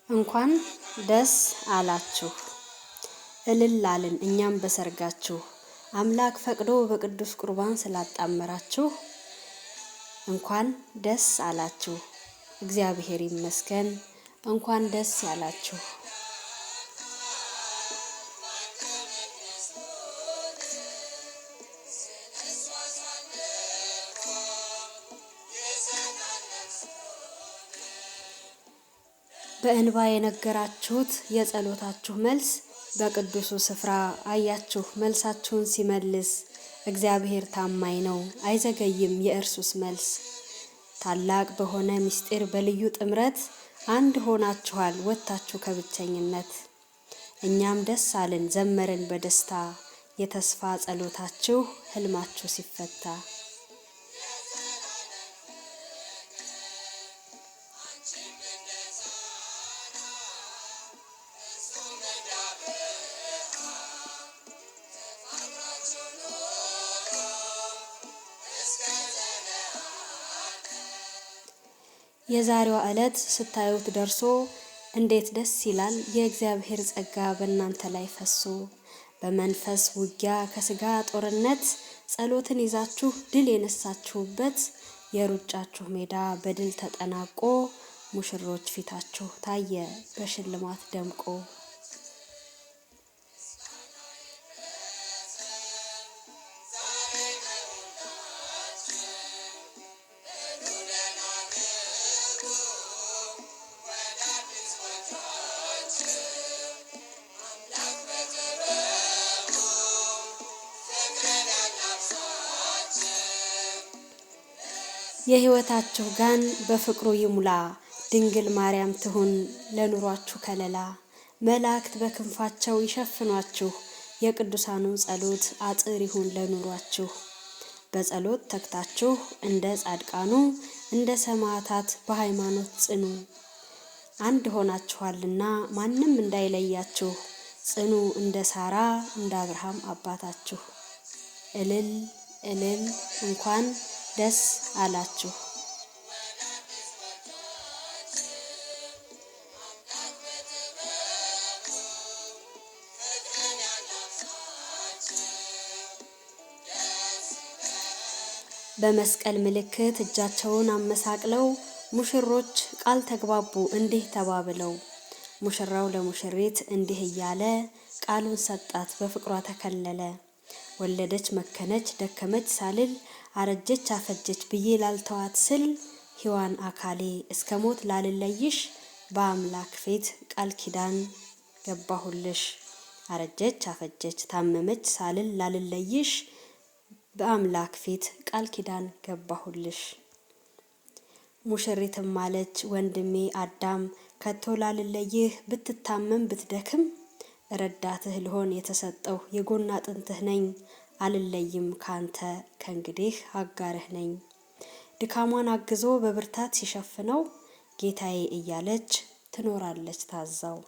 እንኳን ደስ አላችሁ እልል አልን እኛም በሰርጋችሁ አምላክ ፈቅዶ በቅዱስ ቁርባን ስላጣመራችሁ እንኳን ደስ አላችሁ። እግዚአብሔር ይመስገን። እንኳን ደስ ያላችሁ። በእንባ የነገራችሁት የጸሎታችሁ መልስ በቅዱሱ ስፍራ አያችሁ መልሳችሁን ሲመልስ። እግዚአብሔር ታማኝ ነው አይዘገይም የእርሱስ መልስ። ታላቅ በሆነ ምስጢር በልዩ ጥምረት አንድ ሆናችኋል ወጥታችሁ ከብቸኝነት። እኛም ደስ አልን ዘመርን በደስታ የተስፋ ጸሎታችሁ ህልማችሁ ሲፈታ። የዛሬዋ ዕለት ስታዩት ደርሶ እንዴት ደስ ይላል የእግዚአብሔር ጸጋ በእናንተ ላይ ፈሶ። በመንፈስ ውጊያ ከስጋ ጦርነት ጸሎትን ይዛችሁ ድል የነሳችሁበት የሩጫችሁ ሜዳ በድል ተጠናቆ ሙሽሮች ፊታችሁ ታየ በሽልማት ደምቆ። የህይወታችሁ ጋን በፍቅሩ ይሙላ ድንግል ማርያም ትሁን ለኑሯችሁ ከለላ። መላእክት በክንፋቸው ይሸፍኗችሁ የቅዱሳኑ ጸሎት አጥር ይሁን ለኑሯችሁ። በጸሎት ተግታችሁ እንደ ጻድቃኑ እንደ ሰማዕታት በሃይማኖት ጽኑ። አንድ ሆናችኋልና ማንም እንዳይለያችሁ ጽኑ እንደ ሳራ እንደ አብርሃም አባታችሁ። እልል እልል እንኳን ደስ አላችሁ። በመስቀል ምልክት እጃቸውን አመሳቅለው ሙሽሮች ቃል ተግባቡ እንዲህ ተባብለው። ሙሽራው ለሙሽሪት እንዲህ እያለ ቃሉን ሰጣት በፍቅሯ ተከለለ። ወለደች መከነች ደከመች ሳልል አረጀች አፈጀች ብዬ ላልተዋት ስል ሔዋን አካሌ እስከ ሞት ላልለይሽ በአምላክ ፊት ቃል ኪዳን ገባሁልሽ። አረጀች አፈጀች ታመመች ሳልል ላልለይሽ በአምላክ ፊት ቃል ኪዳን ገባሁልሽ። ሙሽሪትም አለች ወንድሜ አዳም ከቶ ላልለይህ ብትታመም ብትደክም ረዳትህ ልሆን የተሰጠው የጎን አጥንትህ ነኝ። አልለይም ካንተ ከእንግዲህ አጋርህ ነኝ። ድካሟን አግዞ በብርታት ሲሸፍነው ጌታዬ እያለች ትኖራለች ታዛው።